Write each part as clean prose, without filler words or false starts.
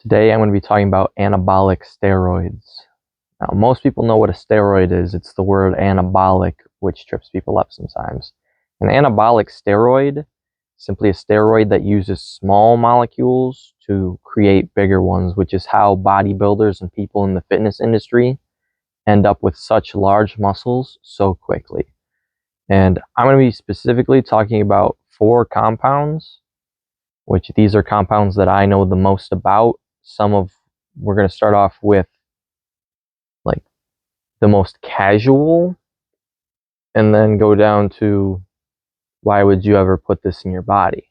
Today I'm going to be talking about anabolic steroids. Now, most people know what a steroid is. It's the word anabolic, which trips people up sometimes. An anabolic steroid is simply a steroid that uses small molecules to create bigger ones, which is how bodybuilders and people in the fitness industry end up with such large muscles so quickly. And I'm going to be specifically talking about 4 compounds, which these are compounds that I know the most about. We're going to start off with like the most casual and then go down to why would you ever put this in your body.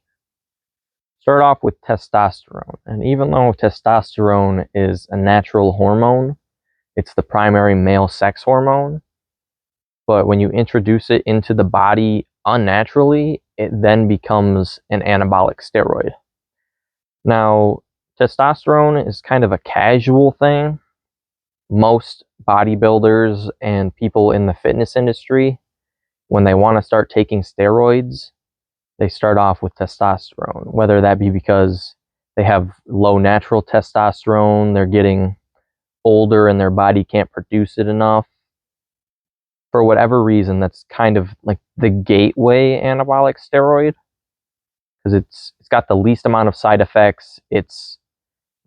Start off with testosterone. And even though testosterone is a natural hormone, it's the primary male sex hormone. But when you introduce it into the body unnaturally, it then becomes an anabolic steroid. Now, testosterone is kind of a casual thing. Most bodybuilders and people in the fitness industry, when they want to start taking steroids, they start off with testosterone, whether that be because they have low natural testosterone, they're getting older and their body can't produce it enough. For whatever reason, that's kind of like the gateway anabolic steroid, because it's got the least amount of side effects. It's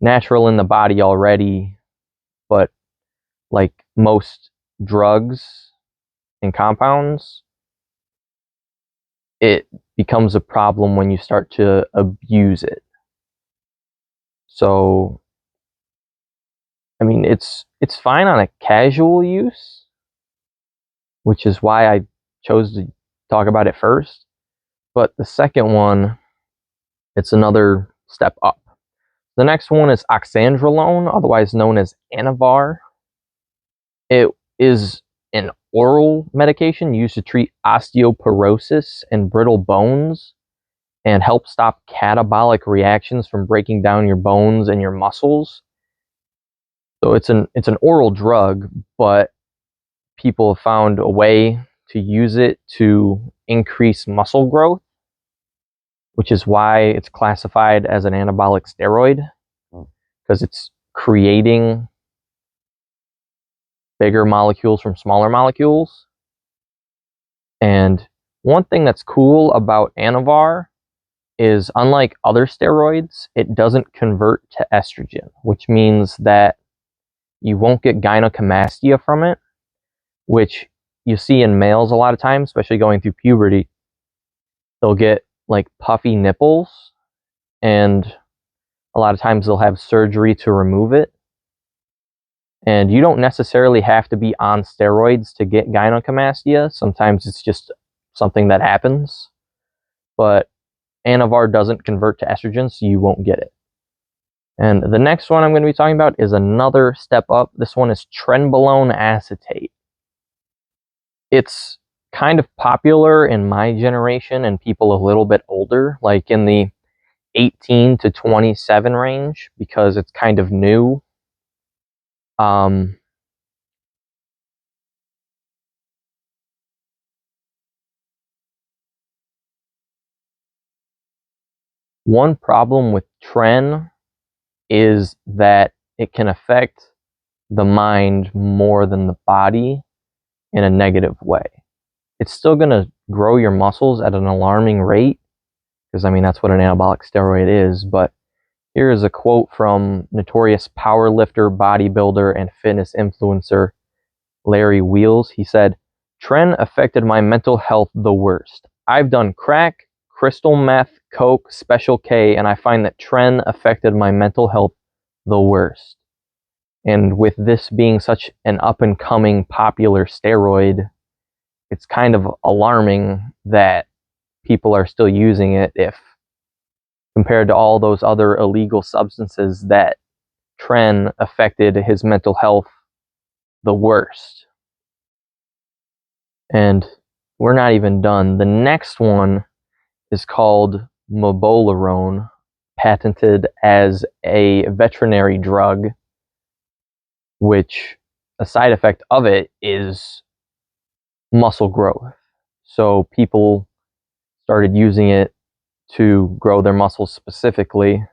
natural in the body already, but like most drugs and compounds, it becomes a problem when you start to abuse it. So, I mean, it's fine on a casual use, which is why I chose to talk about it first. But the second one, it's another step up. The next one is oxandrolone, otherwise known as Anavar. It is an oral medication used to treat osteoporosis and brittle bones and help stop catabolic reactions from breaking down your bones and your muscles. So it's an oral drug, but people have found a way to use it to increase muscle growth, which is why it's classified as an anabolic steroid, because it's creating bigger molecules from smaller molecules. And one thing that's cool about Anavar is, unlike other steroids, it doesn't convert to estrogen, which means that you won't get gynecomastia from it, which you see in males a lot of times, especially going through puberty. They'll get like puffy nipples, and a lot of times they'll have surgery to remove it. And you don't necessarily have to be on steroids to get gynecomastia. Sometimes it's just something that happens. But Anavar doesn't convert to estrogen, so you won't get it. And the next one I'm going to be talking about is another step up. This one is trenbolone acetate. It's kind of popular in my generation and people a little bit older, like in the 18 to 27 range, because it's kind of new. One problem with tren is that it can affect the mind more than the body in a negative way. It's still going to grow your muscles at an alarming rate, because I mean that's what an anabolic steroid is. But here is a quote from notorious powerlifter, bodybuilder, and fitness influencer Larry Wheels. He said, "Tren affected my mental health the worst. I've done crack, crystal meth, coke, special K, and I find that tren affected my mental health the worst." And with this being such an up-and-coming popular steroid, it's kind of alarming that people are still using it, if compared to all those other illegal substances, that tren affected his mental health the worst. And we're not even done. The next one is called mobolarone, patented as a veterinary drug, which a side effect of it is muscle growth. So people started using it to grow their muscles specifically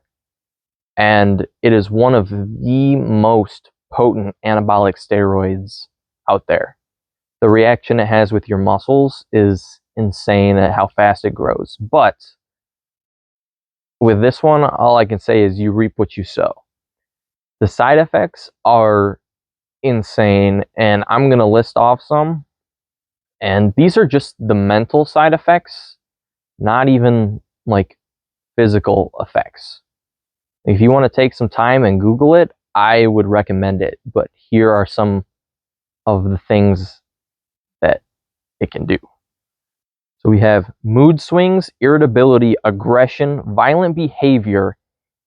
and it is one of the most potent anabolic steroids out there. The reaction it has with your muscles is insane at how fast it grows. But with this one, all I can say is you reap what you sow. The side effects are insane, and I'm going to list off some. And these are just the mental side effects, not even like physical effects. If you want to take some time and Google it, I would recommend it. But here are some of the things that it can do. So we have mood swings, irritability, aggression, violent behavior,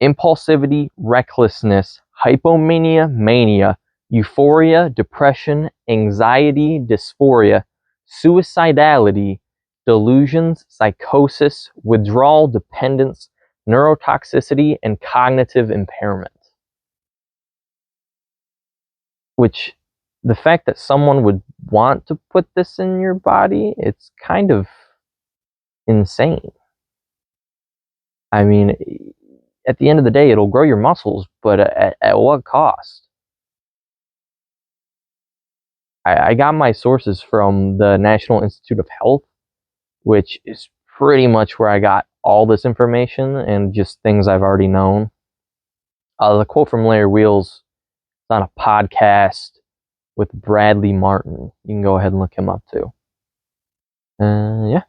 impulsivity, recklessness, hypomania, mania, euphoria, depression, anxiety, dysphoria, suicidality, delusions, psychosis, withdrawal, dependence, neurotoxicity, and cognitive impairment. Which, the fact that someone would want to put this in your body, it's kind of insane. I mean, at the end of the day, it'll grow your muscles, but at what cost? I got my sources from the National Institute of Health, which is pretty much where I got all this information and just things I've already known. The quote from Larry Wheels is on a podcast with Bradley Martin. You can go ahead and look him up too. Yeah.